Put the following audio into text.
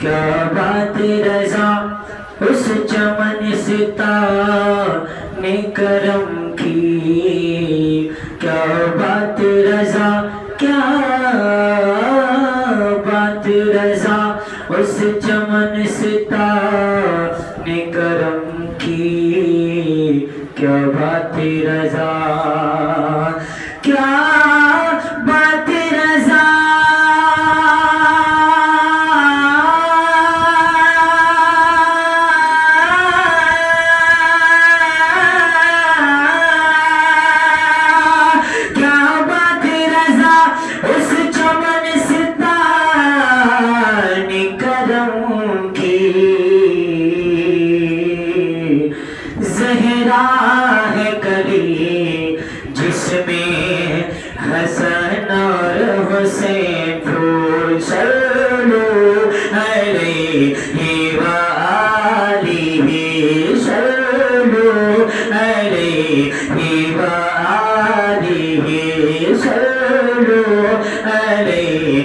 کیا بات رضا اس چمن ستانے کرم کی، کیا بات رضا، کیا بات رضا اس چمن ستانے کرم کی، کیا بات رضا، کیا بات رضا، کیا بات رضا اس چمن ستانے کرم کی، زہرا ہے کلی جس میں حسن اور حسین پھول، صلو علیہ وآلہ، صلو علیہ وآلہ، صلو علیہ